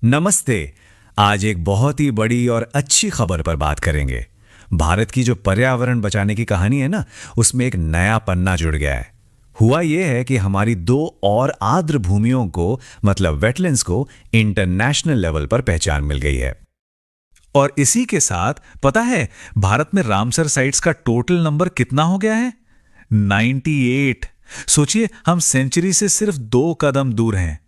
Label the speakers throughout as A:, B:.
A: नमस्ते। आज एक बहुत ही बड़ी और अच्छी खबर पर बात करेंगे। भारत की जो पर्यावरण बचाने की कहानी है ना, उसमें एक नया पन्ना जुड़ गया है। हुआ ये है कि हमारी दो और आर्द्र भूमियों को मतलब वेटलैंड्स को इंटरनेशनल लेवल पर पहचान मिल गई है। और इसी के साथ पता है भारत में रामसर साइट्स का टोटल नंबर कितना हो गया है? 98। सोचिए, हम सेंचुरी से सिर्फ 2 कदम दूर हैं।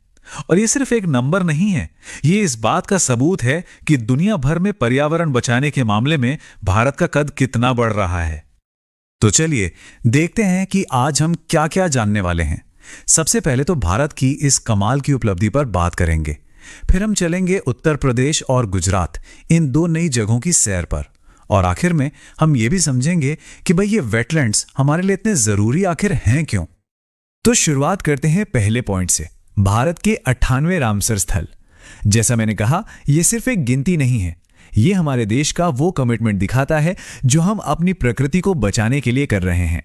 A: और ये सिर्फ एक नंबर नहीं है, ये इस बात का सबूत है कि दुनिया भर में पर्यावरण बचाने के मामले में भारत का कद कितना बढ़ रहा है। तो चलिए देखते हैं कि आज हम क्या क्या जानने वाले हैं। सबसे पहले तो भारत की इस कमाल की उपलब्धि पर बात करेंगे। फिर हम चलेंगे उत्तर प्रदेश और गुजरात, इन दो नई जगहों की सैर पर। और आखिर में हम ये भी समझेंगे कि भाई ये वेटलैंड्स हमारे लिए इतने जरूरी आखिर हैं क्यों। तो शुरुआत करते हैं पहले पॉइंट से, भारत के 98 रामसर स्थल। जैसा मैंने कहा, यह सिर्फ एक गिनती नहीं है, यह हमारे देश का वो कमिटमेंट दिखाता है जो हम अपनी प्रकृति को बचाने के लिए कर रहे हैं।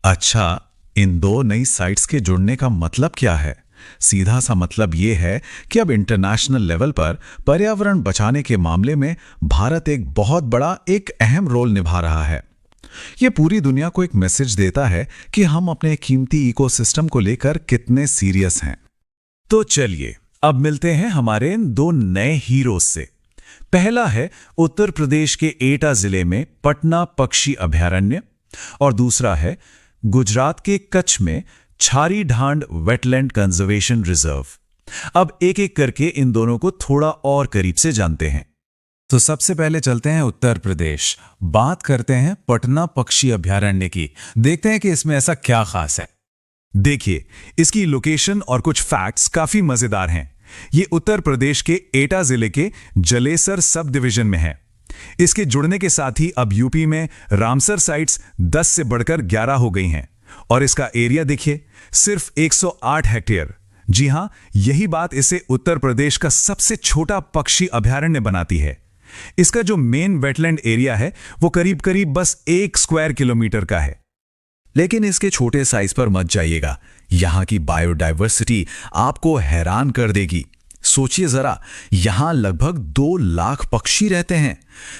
A: अच्छा, इन दो नई साइट्स के जुड़ने का मतलब क्या है? सीधा सा मतलब यह है कि अब इंटरनेशनल लेवल पर पर्यावरण बचाने के मामले में भारत एक बहुत बड़ा, एक अहम रोल निभा रहा है। यह पूरी दुनिया को एक मैसेज देता है कि हम अपने कीमती इकोसिस्टम को लेकर कितने सीरियस हैं। तो चलिए अब मिलते हैं हमारे इन दो नए हीरोज से। पहला है उत्तर प्रदेश के एटा जिले में पटना पक्षी अभयारण्य, और दूसरा है गुजरात के कच्छ में छारी ढांड वेटलैंड कंजर्वेशन रिजर्व। अब एक एक करके इन दोनों को थोड़ा और करीब से जानते हैं। तो सबसे पहले चलते हैं उत्तर प्रदेश, बात करते हैं पटना पक्षी अभयारण्य की। देखते हैं कि इसमें ऐसा क्या खास है। देखिए, इसकी लोकेशन और कुछ फैक्ट्स काफी मजेदार हैं। ये उत्तर प्रदेश के एटा जिले के जलेसर सब डिवीजन में है। इसके जुड़ने के साथ ही अब यूपी में रामसर साइट्स 10 से बढ़कर 11 हो गई हैं। और इसका एरिया देखिए, सिर्फ 108 हेक्टेयर। जी हां, यही बात इसे उत्तर प्रदेश का सबसे छोटा पक्षी अभयारण्य बनाती है। इसका जो मेन वेटलैंड एरिया है वो करीब करीब बस 1 स्क्वायर किलोमीटर का है। लेकिन इसके छोटे साइज पर मत जाइएगा, यहां की बायोडायवर्सिटी आपको हैरान कर देगी। सोचिए जरा, यहां लगभग 2 लाख पक्षी रहते हैं,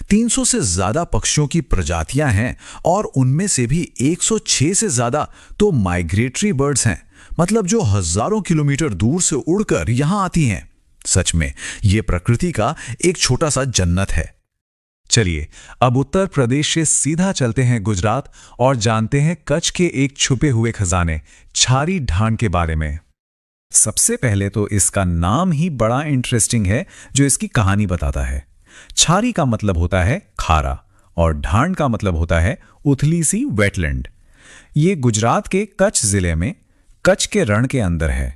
A: 300 से ज्यादा पक्षियों की प्रजातियां हैं, और उनमें से भी 106 से ज्यादा तो माइग्रेटरी बर्ड्स हैं, मतलब जो हजारों किलोमीटर दूर से उड़कर यहां आती हैं। सच में यह प्रकृति का एक छोटा सा जन्नत है। चलिए अब उत्तर प्रदेश से सीधा चलते हैं गुजरात और जानते हैं कच्छ के एक छुपे हुए खजाने छारी ढांड के बारे में। सबसे पहले तो इसका नाम ही बड़ा इंटरेस्टिंग है जो इसकी कहानी बताता है। छारी का मतलब होता है खारा और ढांड का मतलब होता है उथली सी वेटलैंड। ये गुजरात के कच्छ जिले में कच्छ के रण के अंदर है।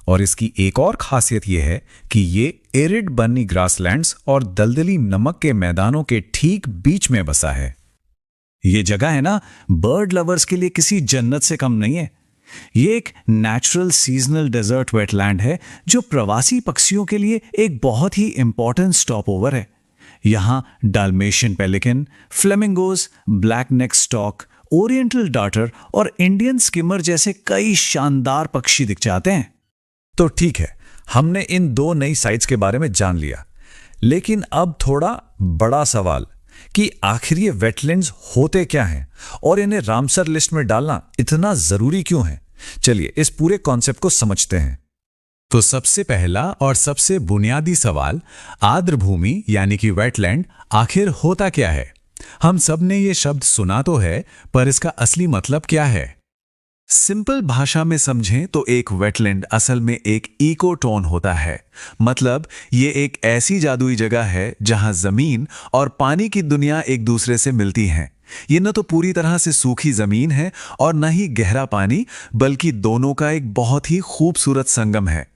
A: और इसकी एक और खासियत यह है कि ये एरिड बर्नी ग्रासलैंड्स और दलदली नमक के मैदानों के ठीक बीच में बसा है। ये जगह है ना, बर्ड लवर्स के लिए किसी जन्नत से कम नहीं है। ये एक नेचुरल सीजनल डेजर्ट वेटलैंड है जो प्रवासी पक्षियों के लिए एक बहुत ही इंपॉर्टेंट स्टॉप ओवर है। यहां डाल्मेशियन पेलिकन, फ्लेमिंगोज, ब्लैक नेक स्टॉक, ओरिएंटल डार्टर और इंडियन स्किमर जैसे कई शानदार पक्षी दिख जाते हैं। तो ठीक है, हमने इन दो नई साइट्स के बारे में जान लिया, लेकिन अब थोड़ा बड़ा सवाल कि आखिर ये वेटलैंड्स होते क्या हैं और इन्हें रामसर लिस्ट में डालना इतना जरूरी क्यों है। चलिए इस पूरे कॉन्सेप्ट को समझते हैं। तो सबसे पहला और सबसे बुनियादी सवाल, आर्द्र भूमि यानी कि वेटलैंड आखिर होता क्या है। हम सब ने ये शब्द सुना तो है, पर इसका असली मतलब क्या है। सिंपल भाषा में समझें तो एक वेटलैंड असल में एक इकोटोन होता है। मतलब ये एक ऐसी जादुई जगह है जहां जमीन और पानी की दुनिया एक दूसरे से मिलती हैं। ये न तो पूरी तरह से सूखी जमीन है और न ही गहरा पानी, बल्कि दोनों का एक बहुत ही खूबसूरत संगम है।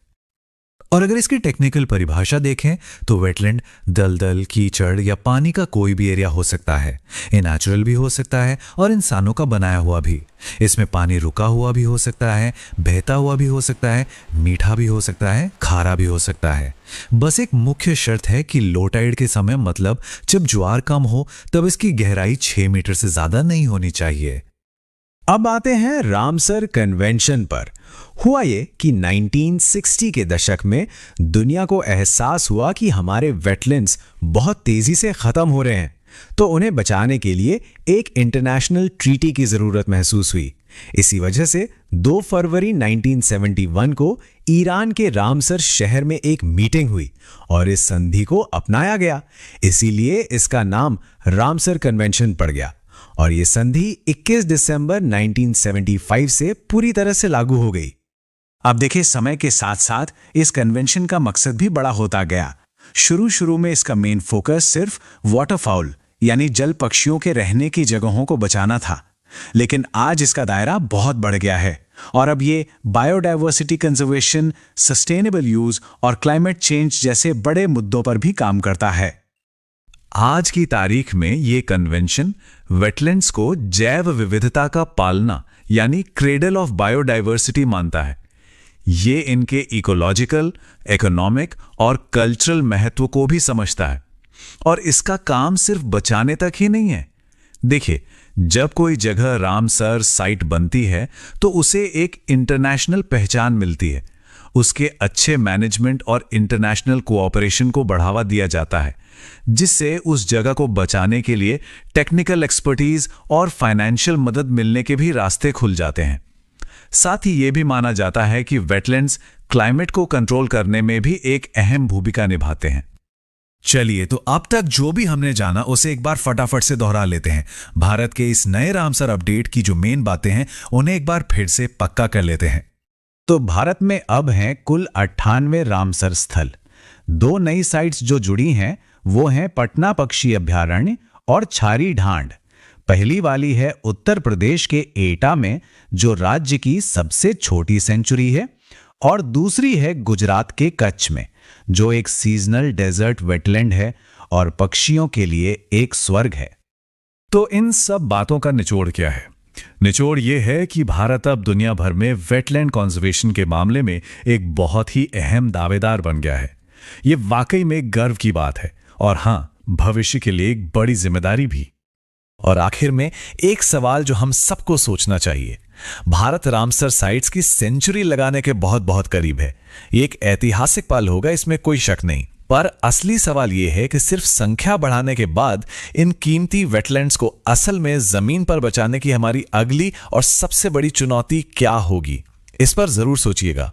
A: और अगर इसकी टेक्निकल परिभाषा देखें तो वेटलैंड दलदल, कीचड़ या पानी का कोई भी एरिया हो सकता है। ये नेचुरल भी हो सकता है और इंसानों का बनाया हुआ भी। इसमें पानी रुका हुआ भी हो सकता है, बहता हुआ भी हो सकता है, मीठा भी हो सकता है, खारा भी हो सकता है। बस एक मुख्य शर्त है कि लो टाइड के समय, मतलब जब ज्वार कम हो, तब इसकी गहराई 6 मीटर से ज्यादा नहीं होनी चाहिए। अब आते हैं रामसर कन्वेंशन पर। हुआ ये कि 1960 के दशक में दुनिया को एहसास हुआ कि हमारे वेटलैंड्स बहुत तेजी से खत्म हो रहे हैं, तो उन्हें बचाने के लिए एक इंटरनेशनल ट्रीटी की जरूरत महसूस हुई। इसी वजह से 2 फरवरी 1971 को ईरान के रामसर शहर में एक मीटिंग हुई और इस संधि को अपनाया गया। इसीलिए इसका नाम रामसर कन्वेंशन पड़ गया और ये संधि 21 दिसंबर 1975 से पूरी तरह से लागू हो गई।
B: अब देखिए, समय के साथ साथ इस कन्वेंशन का मकसद भी बड़ा होता गया। शुरू में इसका मेन फोकस सिर्फ वाटरफाउल यानी जल पक्षियों के रहने की जगहों को बचाना था, लेकिन आज इसका दायरा बहुत बढ़ गया है और अब ये बायोडायवर्सिटी कंजर्वेशन, सस्टेनेबल यूज और क्लाइमेट चेंज जैसे बड़े मुद्दों पर भी काम करता है।
A: आज की तारीख में ये कन्वेंशन वेटलैंड्स को जैव विविधता का पालना यानी क्रेडल ऑफ बायोडायवर्सिटी मानता है। ये इनके इकोलॉजिकल, इकोनॉमिक और कल्चरल महत्व को भी समझता है और इसका काम सिर्फ बचाने तक ही नहीं है। देखिए, जब कोई जगह रामसर साइट बनती है तो उसे एक इंटरनेशनल पहचान मिलती है। उसके अच्छे मैनेजमेंट और इंटरनेशनल कोऑपरेशन को बढ़ावा दिया जाता है, जिससे उस जगह को बचाने के लिए टेक्निकल एक्सपर्टीज और फाइनेंशियल मदद मिलने के भी रास्ते खुल जाते हैं। साथ ही यह भी माना जाता है कि वेटलैंड्स क्लाइमेट को कंट्रोल करने में भी एक अहम भूमिका निभाते हैं। चलिए, तो अब तक जो भी हमने जाना उसे एक बार फटाफट से दोहरा लेते हैं। भारत के इस नए रामसर अपडेट की जो मेन बातें हैं उन्हें एक बार फिर से पक्का कर लेते हैं। तो भारत में अब हैं कुल 98 रामसर स्थल। 2 नई साइट्स जो जुड़ी हैं वो हैं पटना पक्षी अभयारण्य और छारी ढांड। पहली वाली है उत्तर प्रदेश के एटा में, जो राज्य की सबसे छोटी सेंचुरी है, और दूसरी है गुजरात के कच्छ में, जो एक सीजनल डेजर्ट वेटलैंड है और पक्षियों के लिए एक स्वर्ग है। तो इन सब बातों का निचोड़ क्या है? निचोड़ ये है कि भारत अब दुनिया भर में वेटलैंड कंजर्वेशन के मामले में एक बहुत ही अहम दावेदार बन गया है। ये वाकई में गर्व की बात है और हाँ, भविष्य के लिए एक बड़ी जिम्मेदारी भी। और आखिर में एक सवाल जो हम सबको सोचना चाहिए, भारत रामसर साइट्स की सेंचुरी लगाने के बहुत बहुत करीब है। ये एक ऐतिहासिक पल होगा, इसमें कोई शक नहीं। पर असली सवाल यह है कि सिर्फ संख्या बढ़ाने के बाद इन कीमती वेटलैंड्स को असल में जमीन पर बचाने की हमारी अगली और सबसे बड़ी चुनौती क्या होगी? इस पर जरूर सोचिएगा।